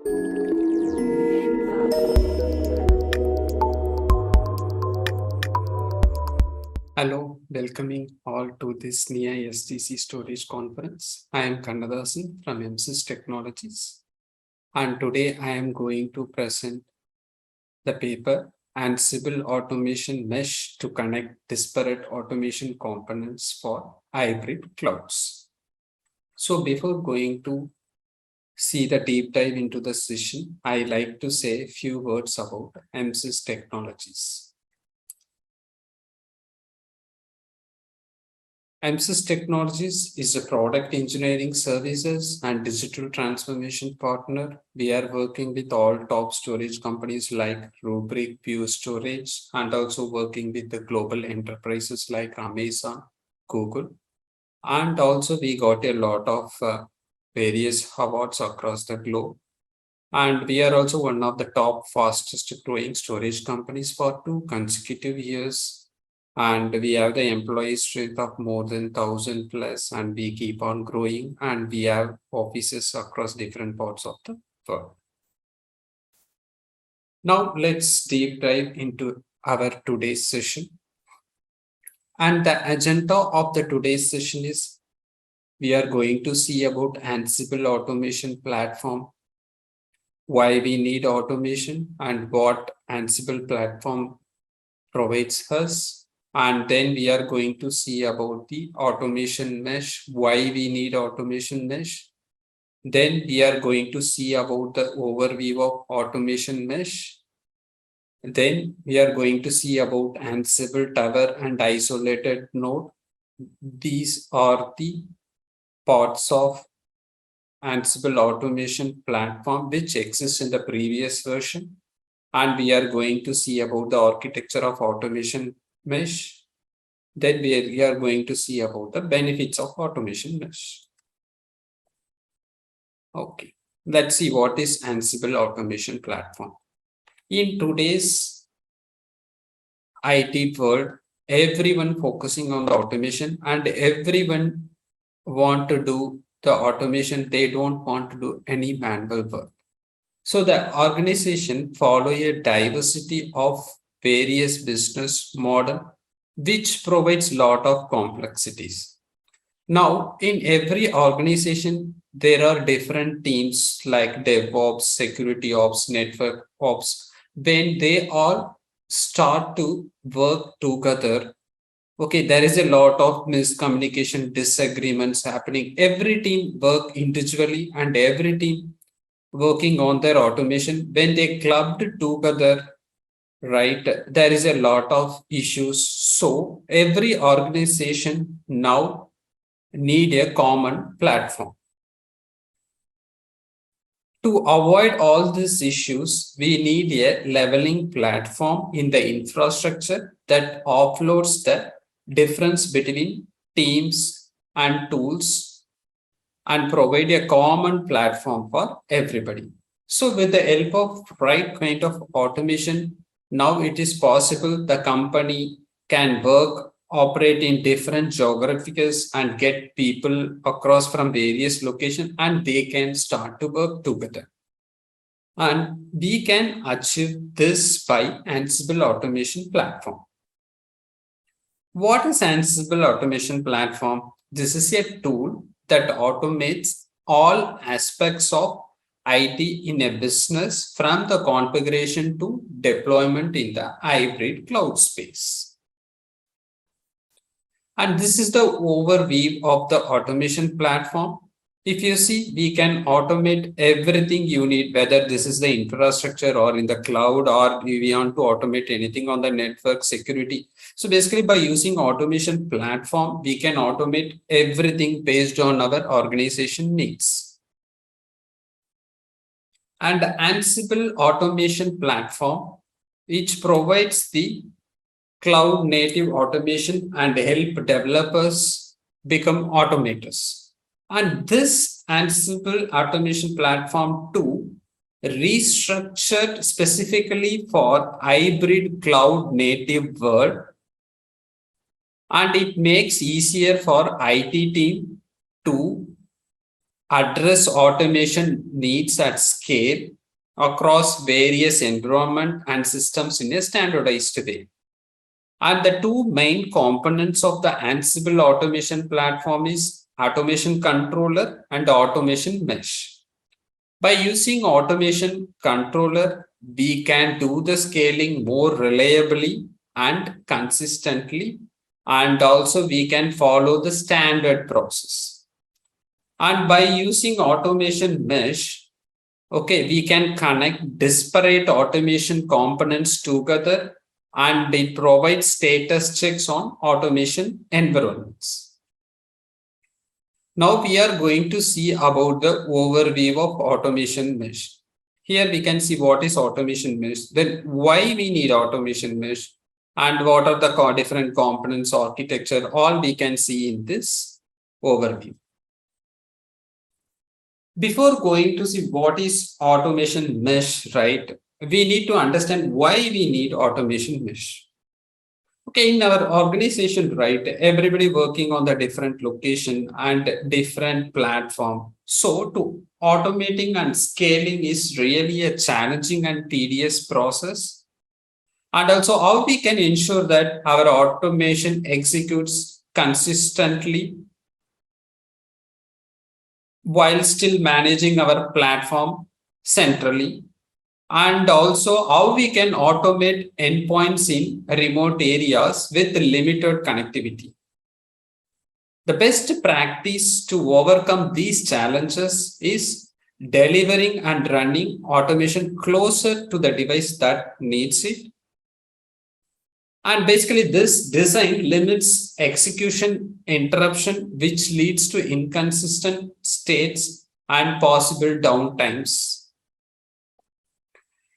Hello, welcoming all to this NIA SDC Storage Conference. I am Kannadasan from MSys Technologies, and today I am going to present the paper Ansible Automation Mesh to connect disparate automation components for hybrid clouds. So before going to see the deep dive into the session, I like to say a few words about MSys Technologies. MSys Technologies is a product engineering services and digital transformation partner. We are working with all top storage companies like Rubrik, Pure Storage, and also working with the global enterprises like Amazon, Google. And also we got a lot of various awards across the globe. And we are also one of the top fastest growing storage companies for 2 consecutive years. And we have the employee strength of more than 1,000 plus, and we keep on growing, and we have offices across different parts of the world. Now let's deep dive into our today's session. And the agenda of the today's session is we are going to see about Ansible Automation Platform, why we need automation and what Ansible Platform provides us. And then we are going to see about the automation mesh, why we need automation mesh. Then we are going to see about the overview of automation mesh. Then we are going to see about Ansible Tower and isolated node. These are the parts of Ansible Automation Platform which exists in the previous version. And we are going to see about the architecture of automation mesh. Then we are going to see about the benefits of automation mesh. Okay, let's see what is Ansible Automation Platform. In today's IT world, everyone focusing on the automation and everyone want to do the automation. They don't want to do any manual work. So the organization follow a diversity of various business model, which provides lot of complexities. Now, in every organization, there are different teams like DevOps, security ops, network ops. When they all start to work together, okay, there is a lot of miscommunication, disagreements happening. Every team work individually and every team working on their automation. When they clubbed together, right, there is a lot of issues. So every organization now need a common platform. To avoid all these issues, we need a leveling platform in the infrastructure that offloads the difference between teams and tools and provide a common platform for everybody. So with the help of right kind of automation, now it is possible the company can work, operate in different geographies and get people across from various locations and they can start to work together. And we can achieve this by Ansible Automation Platform. What is Ansible Automation Platform? This is a tool that automates all aspects of IT in a business from the configuration to deployment in the hybrid cloud space. And this is the overview of the automation platform. If you see, we can automate everything you need, whether this is the infrastructure or in the cloud, or we want to automate anything on the network security. So basically by using automation platform, we can automate everything based on our organization needs. And Ansible Automation Platform, which provides the cloud native automation and help developers become automators. And this Ansible Automation Platform 2 restructured specifically for hybrid cloud native world, and it makes easier for IT team to address automation needs at scale across various environment and systems in a standardized way. And the two main components of the Ansible automation platform is automation controller and automation mesh. By using automation controller, we can do the scaling more reliably and consistently, and also we can follow the standard process. And by using automation mesh, okay, we can connect disparate automation components together, and it provides status checks on automation environments. Now we are going to see about the overview of automation mesh. Here we can see what is automation mesh, then why we need automation mesh, and what are the different components, architecture, all we can see in this overview. Before going to see what is automation mesh, right, we need to understand why we need automation mesh. Okay, in our organization, right, everybody working on the different location and different platform. So to automating and scaling is really a challenging and tedious process. And also how we can ensure that our automation executes consistently while still managing our platform centrally, and also how we can automate endpoints in remote areas with limited connectivity. The best practice to overcome these challenges is delivering and running automation closer to the device that needs it. And basically, this design limits execution interruption, which leads to inconsistent states and possible downtimes.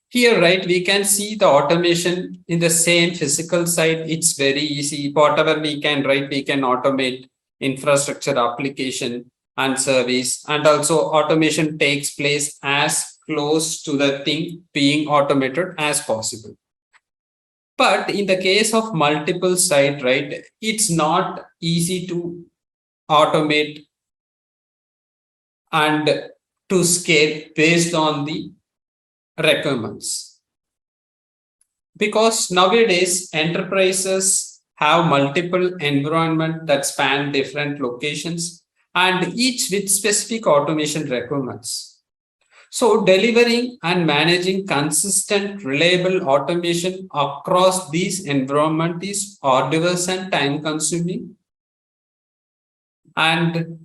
Here, right, we can see the automation in the same physical side. It's very easy. Whatever we can, right, we can automate infrastructure, application, and service. And also automation takes place as close to the thing being automated as possible. But in the case of multiple site, right, it's not easy to automate and to scale based on the requirements. Because nowadays enterprises have multiple environments that span different locations and each with specific automation requirements. So delivering and managing consistent, reliable automation across these environments is arduous and time consuming. And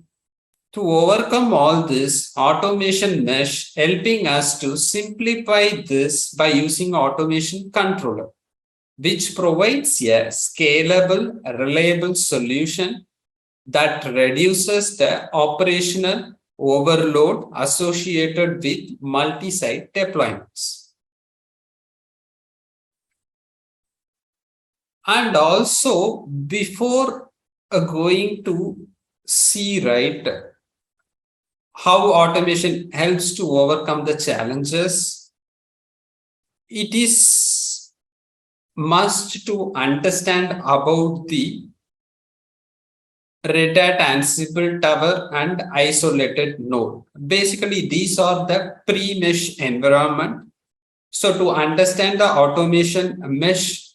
to overcome all this, automation mesh helping us to simplify this by using automation controller, which provides a scalable, reliable solution that reduces the operational overload associated with multi-site deployments. And also, before going to see, right, how automation helps to overcome the challenges, it is must to understand about the Red Hat Ansible Tower and isolated node. Basically, these are the pre-mesh environment. So to understand the automation mesh,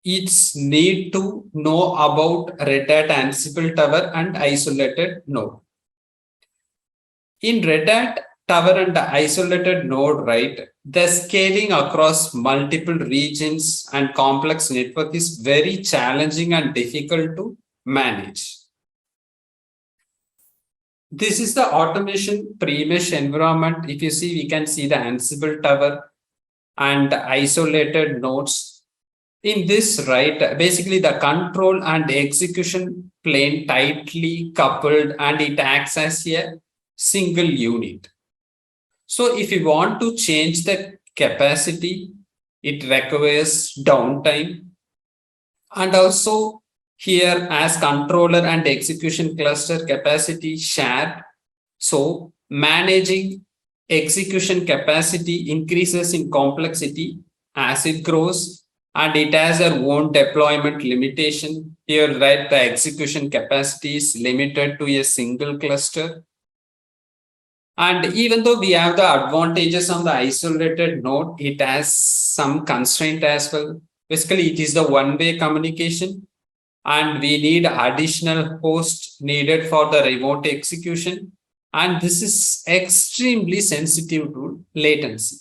it's need to know about Red Hat Ansible Tower and isolated node. In Red Hat Tower and isolated node, right, the scaling across multiple regions and complex network is very challenging and difficult to manage. This is the automation pre-mesh environment. If you see, we can see the Ansible Tower and isolated nodes. In this, right, basically the control and execution plane tightly coupled and it acts as a single unit. So if you want to change the capacity, it requires downtime. And also here as controller and execution cluster capacity shared. So managing execution capacity increases in complexity as it grows, and it has a own deployment limitation. Here, right, the execution capacity is limited to a single cluster. And even though we have the advantages on the isolated node, it has some constraint as well. Basically, it is the one-way communication, and we need additional host needed for the remote execution. And this is extremely sensitive to latency.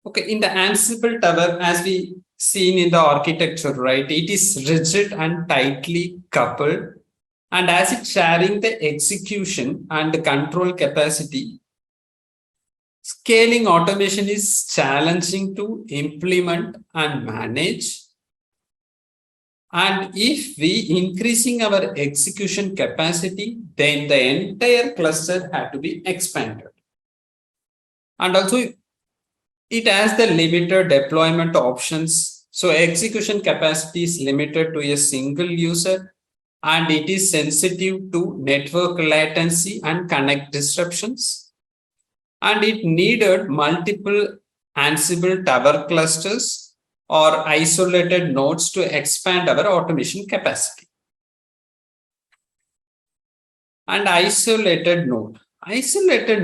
Okay, in the Ansible Tower, as we seen in the architecture, right, it is rigid and tightly coupled. And as it's sharing the execution and the control capacity, scaling automation is challenging to implement and manage. And if we increasing our execution capacity, then the entire cluster had to be expanded. And also, it has the limited deployment options. So execution capacity is limited to a single user, and it is sensitive to network latency and connect disruptions. And it needed multiple Ansible Tower clusters or isolated nodes to expand our automation capacity. And isolated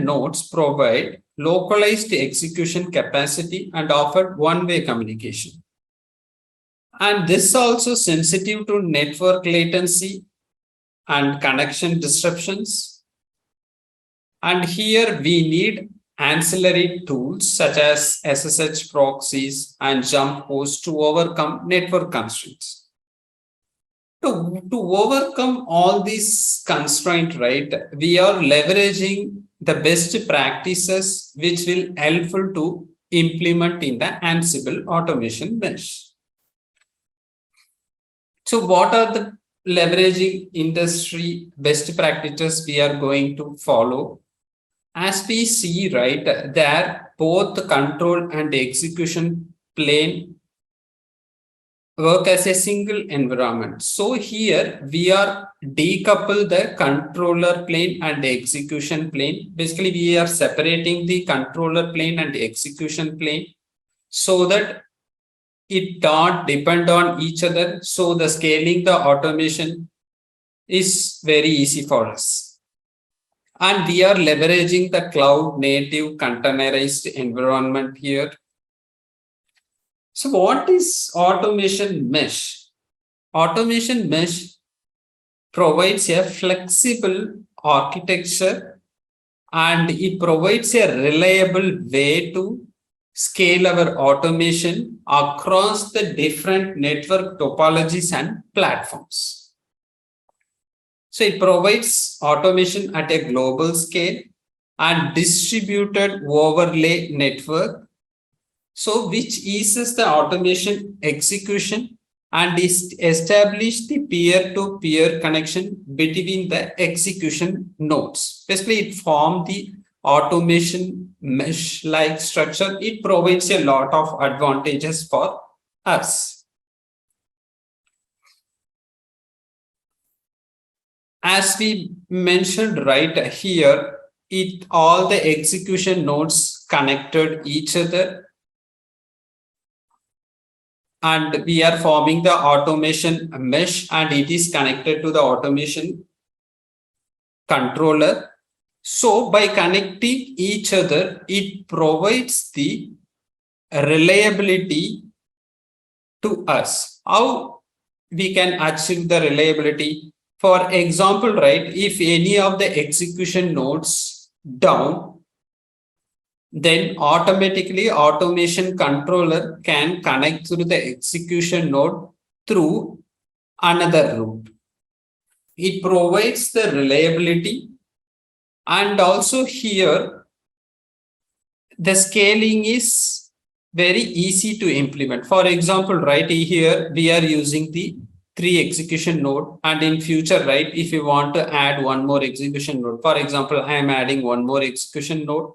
nodes provide localized execution capacity and offer one-way communication. And this is also sensitive to network latency and connection disruptions. And here we need ancillary tools such as SSH proxies and jump hosts to overcome network constraints. To overcome all these constraints, right, we are leveraging the best practices which will helpful to implement in the Ansible Automation Mesh. So what are the leveraging industry best practices we are going to follow? As we see, right, there both the control and execution plane work as a single environment. So here we are decouple the controller plane and the execution plane. Basically, we are separating the controller plane and the execution plane so that it don't depend on each other. So the scaling the automation is very easy for us. And we are leveraging the cloud native containerized environment here. So what is automation mesh? Automation mesh provides a flexible architecture, and it provides a reliable way to scale our automation across the different network topologies and platforms. So it provides automation at a global scale and distributed overlay network. So which eases the automation execution and establish the peer-to-peer connection between the execution nodes. Basically, it forms the automation mesh-like structure. It provides a lot of advantages for us. As we mentioned right here, all the execution nodes connected each other, and we are forming the automation mesh, and it is connected to the automation controller. So by connecting each other, it provides the reliability to us. How we can achieve the reliability? For example, right, if any of the execution nodes down, then automatically automation controller can connect through the execution node through another route. It provides the reliability, and also here the scaling is very easy to implement. For example, right here we are using the 3 execution node, and in future, right, if you want to add one more execution node, for example, I am adding one more execution node,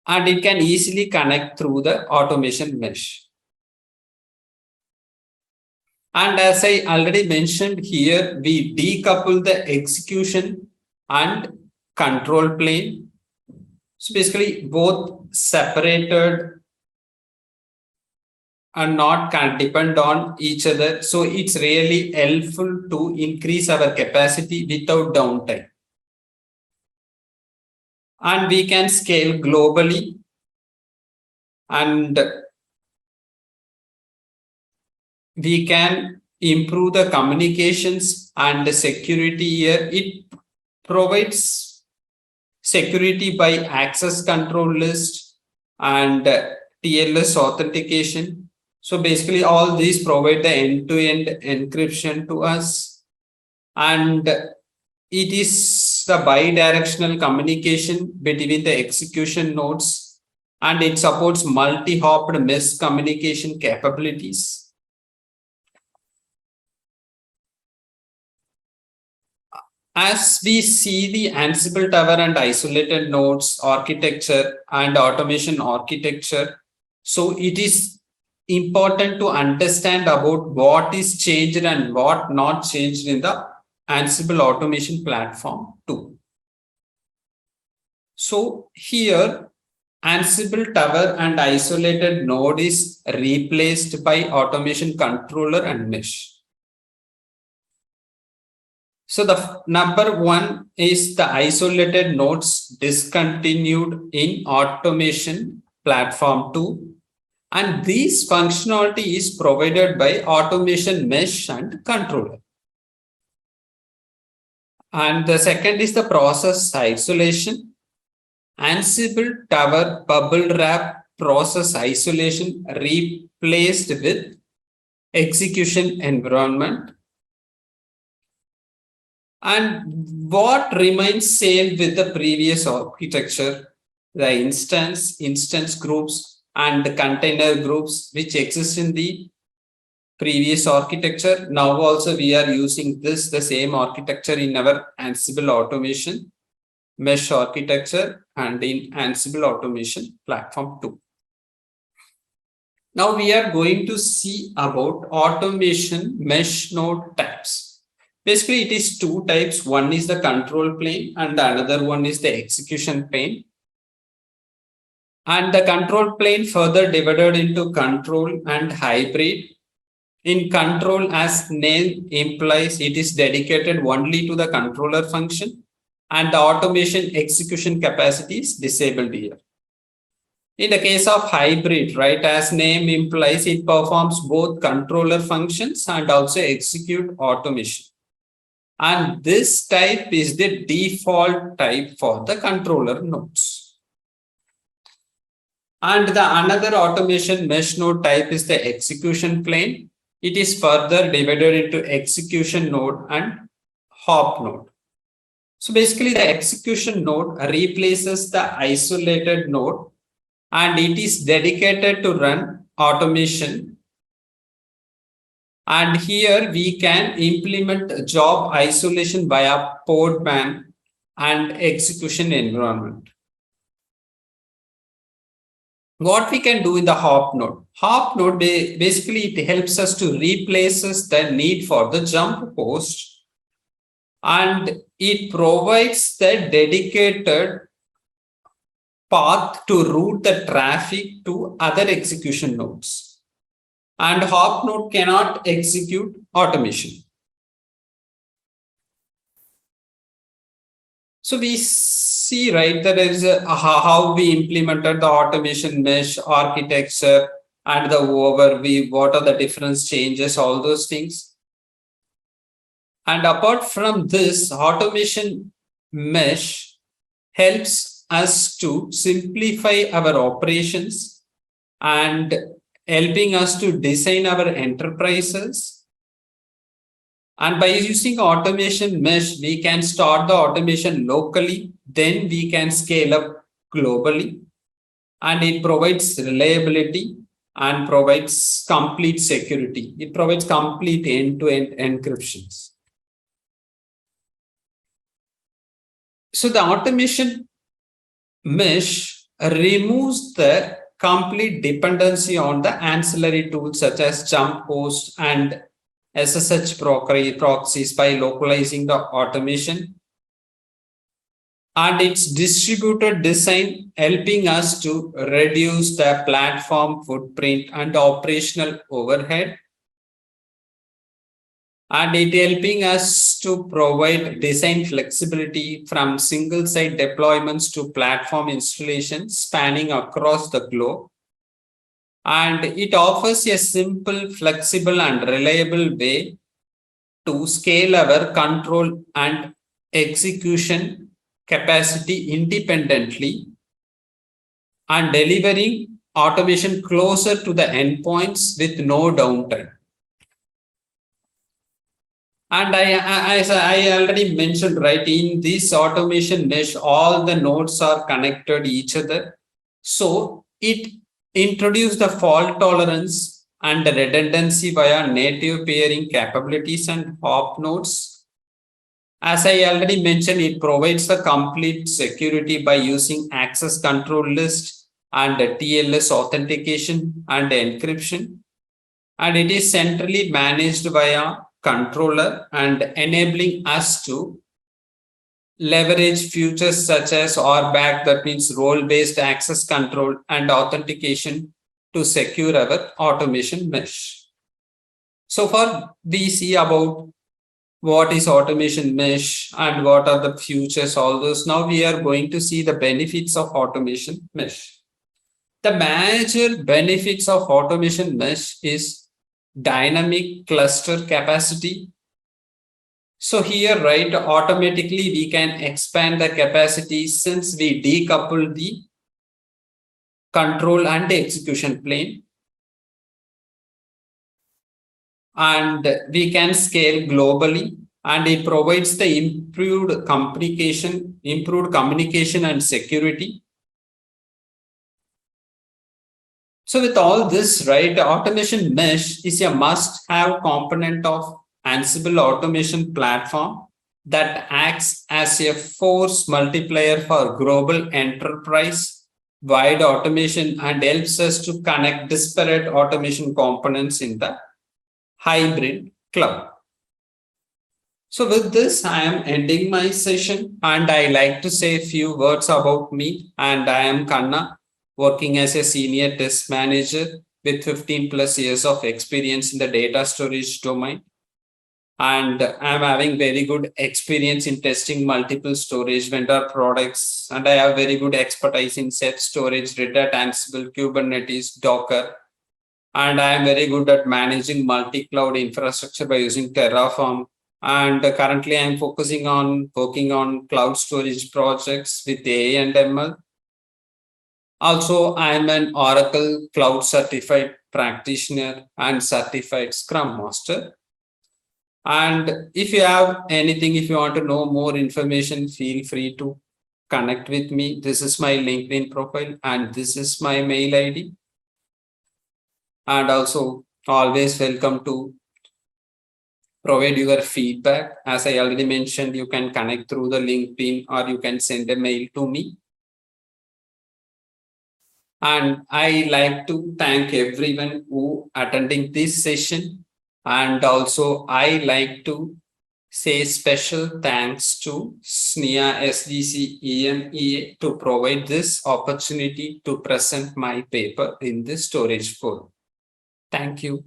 and it can easily connect through the automation mesh. And as I already mentioned here, we decouple the execution and control plane. So basically both separated and not can depend on each other. So it's really helpful to increase our capacity without downtime. And we can scale globally, and we can improve the communications and the security here. It provides security by access control list and TLS authentication. So basically all these provide the end-to-end encryption to us, and it is the bi-directional communication between the execution nodes, and it supports multi-hopped mesh communication capabilities. As we see the Ansible Tower and isolated nodes architecture and automation architecture, so it is important to understand about what is changed and what not changed in the Ansible automation platform too. So here Ansible Tower and isolated node is replaced by automation controller and mesh. So the number one is the isolated nodes discontinued in automation platform 2, and this functionality is provided by automation mesh and controller. And the second is the process isolation. Ansible Tower bubble wrap process isolation replaced with execution environment. And what remains same with the previous architecture, the instance groups and the container groups which exist in the previous architecture. Now also we are using the same architecture in our Ansible automation mesh architecture and in Ansible automation platform 2. Now we are going to see about automation mesh node types. Basically, it is two types. One is the control plane and the another one is the execution plane. And the control plane further divided into control and hybrid. In control, as name implies, it is dedicated only to the controller function, and the automation execution capacity is disabled here. In the case of hybrid, right, as name implies, it performs both controller functions and also execute automation. And this type is the default type for the controller nodes. And the another automation mesh node type is the execution plane. It is further divided into execution node and hop node. So basically the execution node replaces the isolated node, and it is dedicated to run automation. And here we can implement job isolation via Podman and execution environment. What we can do in the hop node? Hop node basically it helps us to replace the need for the jump post, and it provides the dedicated path to route the traffic to other execution nodes. And hop node cannot execute automation. So we see, right, that there is how we implemented the automation mesh architecture and the overview, what are the different changes, all those things. And apart from this, automation mesh helps us to simplify our operations and helping us to design our enterprises. And by using automation mesh, we can start the automation locally, then we can scale up globally. And it provides reliability and provides complete security. It provides complete end-to-end encryptions. So the automation mesh removes the complete dependency on the ancillary tools such as jump post and SSH proxies by localizing the automation. and its distributed design helping us to reduce the platform footprint and operational overhead, and it helping us to provide design flexibility from single site deployments to platform installation spanning across the globe, and it offers a simple, flexible and reliable way to scale our control and execution capacity independently and delivering automation closer to the endpoints with no downtime. And as I already mentioned, right, in this automation mesh, all the nodes are connected each other. So it introduced the fault tolerance and redundancy via native pairing capabilities and hop nodes. As I already mentioned, it provides the complete security by using access control list and TLS authentication and encryption. And it is centrally managed via controller and enabling us to leverage features such as RBAC, that means role-based access control and authentication to secure our automation mesh. So far, we see about what is automation mesh and what are the futures, all those. Now we are going to see the benefits of automation mesh. The major benefits of automation mesh is dynamic cluster capacity. So here, right, automatically we can expand the capacity since we decouple the control and the execution plane. And we can scale globally, and it provides the improved communication and security. So with all this, right, automation mesh is a must-have component of Ansible automation platform that acts as a force multiplier for global enterprise wide automation and helps us to connect disparate automation components in the hybrid cloud. So with this, I am ending my session, and I like to say a few words about me. And I am Kanna, working as a senior test manager with 15 plus years of experience in the data storage domain. And I'm having very good experience in testing multiple storage vendor products. And I have very good expertise in self-storage, Red Hat, Ansible, Kubernetes, Docker. And I am very good at managing multi-cloud infrastructure by using Terraform. And currently I'm focusing on working on cloud storage projects with AI and ML. Also, I'm an Oracle Cloud certified practitioner and certified Scrum Master. And if you have anything, if you want to know more information, feel free to connect with me. This is my LinkedIn profile and this is my mail ID. And also always welcome to provide your feedback. As I already mentioned, you can connect through the LinkedIn or you can send a mail to me. And I like to thank everyone who attending this session. And also I like to say special thanks to SNIA SDC EMEA to provide this opportunity to present my paper in the storage forum. Thank you.